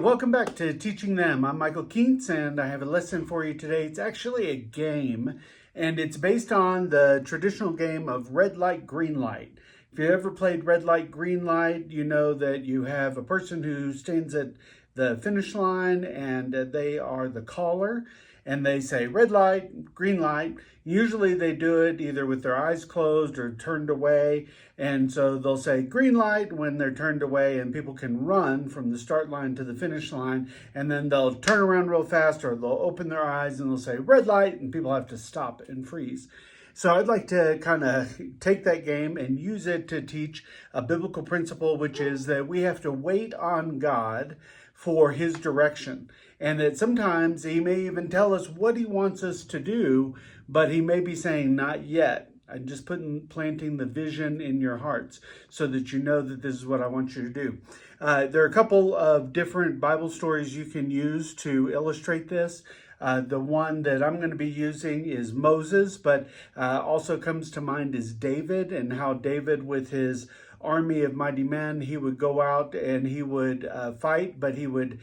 welcome back to Teaching Them. I'm Michael Keentz, and I have a lesson for you today. It's actually a game, and it's based on the traditional game of red light, green light. If you ever played red light, green light, you know that you have a person who stands at the finish line, and they are the caller, and they say red light, green light. Usually they do it either with their eyes closed or turned away, and so they'll say green light when they're turned away, and people can run from the start line to the finish line, and then they'll turn around real fast, or they'll open their eyes and they'll say red light, and people have to stop and freeze. So I'd like to kind of take that game and use it to teach a biblical principle, which is that we have to wait on God for his direction. And that sometimes he may even tell us what he wants us to do, but he may be saying, not yet. I'm just planting the vision in your hearts so that you know that this is what I want you to do. There are a couple of different Bible stories you can use to illustrate this. The one that I'm going to be using is Moses, but also comes to mind is David, and how David with his army of mighty men, he would go out and he would fight, but he would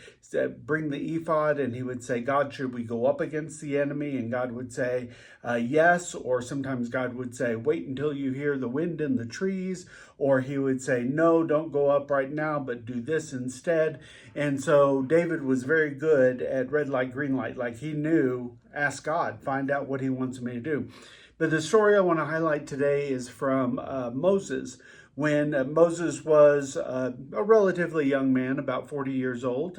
bring the ephod and he would say, God, should we go up against the enemy? And God would say, yes. Or sometimes God would say, wait until you hear the wind in the trees. Or he would say, no, don't go up right now, but do this instead. And so David was very good at red light, green light. Like he knew, ask God, find out what he wants me to do. But the story I want to highlight today is from Moses. When Moses was a relatively young man, about 40 years old,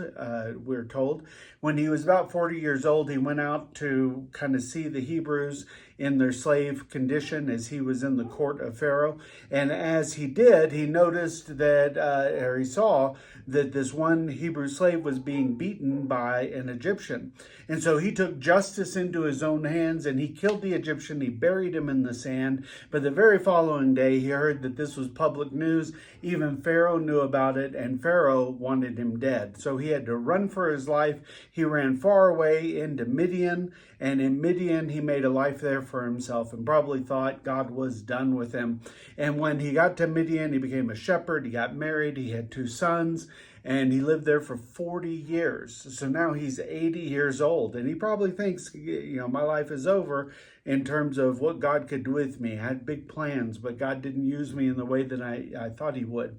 we're told. When he was about 40 years old, he went out to kind of see the Hebrews in their slave condition as he was in the court of Pharaoh. And as he did, he noticed that, or he saw that this one Hebrew slave was being beaten by an Egyptian. And so he took justice into his own hands and he killed the Egyptian. He buried him in the sand. But the very following day, he heard that this was public news. Even Pharaoh knew about it, and Pharaoh wanted him dead. So he had to run for his life. He ran far away into Midian, and in Midian, he made a life there for himself and probably thought God was done with him. And when he got to Midian, he became a shepherd. He got married. He had 2 sons, and he lived there for 40 years. So now he's 80 years old, and he probably thinks, my life is over in terms of what God could do with me. I had big plans, but God didn't use me in the way that I thought he would.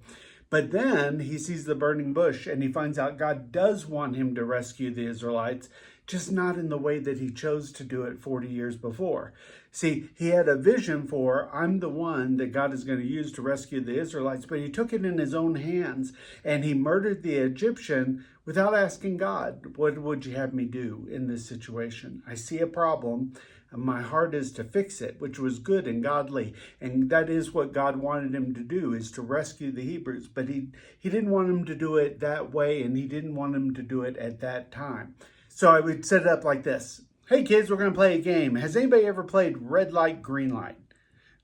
But then he sees the burning bush and he finds out God does want him to rescue the Israelites, just not in the way that he chose to do it 40 years before. See, he had a vision for, I'm the one that God is going to use to rescue the Israelites, but he took it in his own hands and he murdered the Egyptian without asking God, what would you have me do in this situation? I see a problem. My heart is to fix it, which was good and godly. And that is what God wanted him to do, is to rescue the Hebrews. But he didn't want him to do it that way, and he didn't want him to do it at that time. So I would set it up like this. Hey kids, we're going to play a game. Has anybody ever played red light, green light?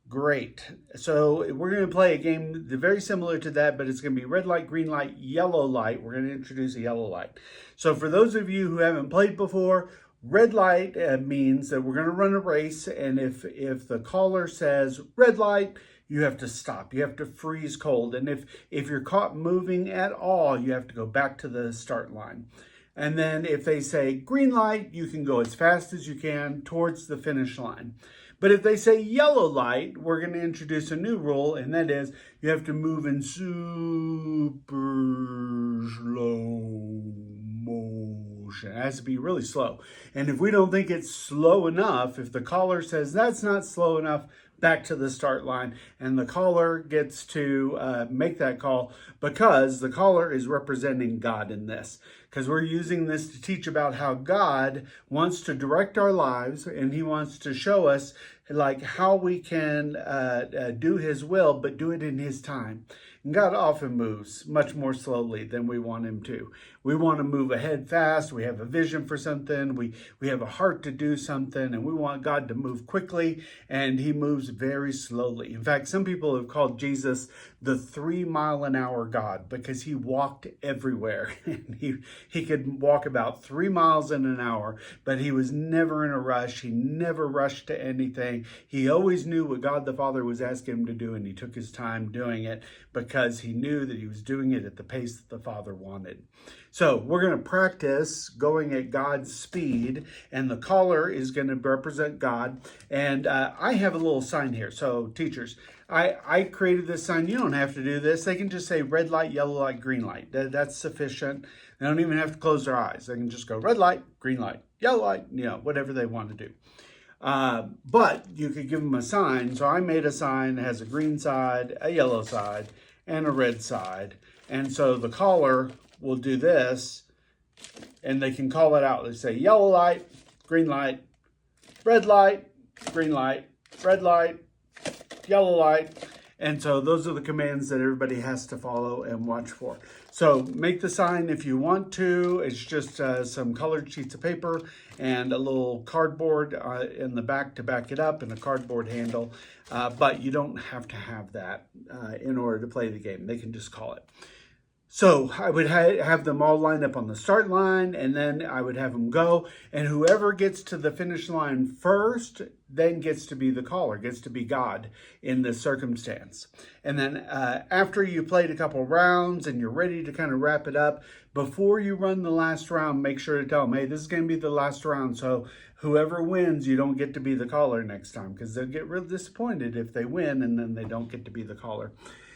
Great. So we're going to play a game very similar to that, but it's going to be red light, green light, yellow light. We're going to introduce a yellow light. So for those of you who haven't played before, red light means that we're going to run a race, and if the caller says red light, you have to stop. You have to freeze cold. And if you're caught moving at all, you have to go back to the start line. And then if they say green light, you can go as fast as you can towards the finish line. But if they say yellow light, we're going to introduce a new rule, and that is you have to move in super slow motion. It has to be really slow. And if we don't think it's slow enough, if the caller says that's not slow enough, back to the start line, and the caller gets to make that call, because the caller is representing God in this, because we're using this to teach about how God wants to direct our lives, and he wants to show us like how we can do his will, but do it in his time. And God often moves much more slowly than we want him to. We want to move ahead fast. We have a vision for something. We have a heart to do something, and we want God to move quickly, and he moves very slowly. In fact, some people have called Jesus the 3-mile-an-hour God, because he walked everywhere. He could walk about 3 miles in an hour, but he was never in a rush. He never rushed to anything. He always knew what God the Father was asking him to do, and he took his time doing it because he knew that he was doing it at the pace that the Father wanted. So we're going to practice going at God's speed, and the collar is going to represent God. And I have a little sign here. So teachers, I created this sign. You don't have to do this. They can just say red light, yellow light, green light. That's sufficient. They don't even have to close their eyes. They can just go red light, green light, yellow light, whatever they want to do. But you could give them a sign. So I made a sign that has a green side, a yellow side, and a red side. And so the collar will do this, and they can call it out. They say yellow light, green light, red light, green light, red light, yellow light. And so those are the commands that everybody has to follow and watch for. So make the sign if you want to. It's just some colored sheets of paper and a little cardboard in the back to back it up, and a cardboard handle. But you don't have to have that in order to play the game. They can just call it. So I would have them all line up on the start line, and then I would have them go. And whoever gets to the finish line first then gets to be the caller, gets to be God in this circumstance. And then after you played a couple rounds and you're ready to kind of wrap it up, before you run the last round, make sure to tell them, hey, this is going to be the last round. So whoever wins, you don't get to be the caller next time, because they'll get real disappointed if they win and then they don't get to be the caller.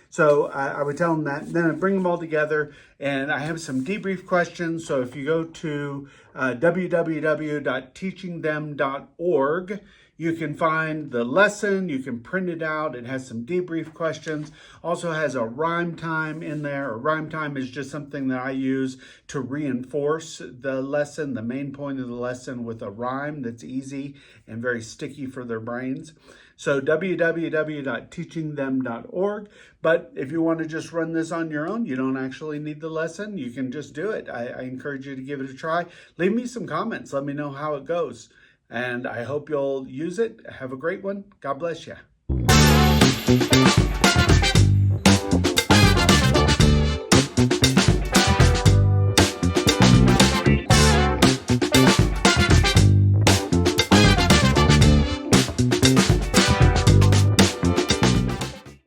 So I would tell them that. Then I bring them all together, and I have some debrief questions. So if you go to www.teachingthem.org, you can find the lesson. You can print it out. It has some debrief questions. Also has a rhyme time in there. A rhyme time is just something that I use to reinforce the lesson, the main point of the lesson, with a rhyme that's easy and very sticky for their brains. So www.teachingthem.org. But if you want to just run this on your own, you don't actually need the lesson. You can just do it. I encourage you to give it a try. Leave me some comments. Let me know how it goes. And I hope you'll use it. Have a great one. God bless you.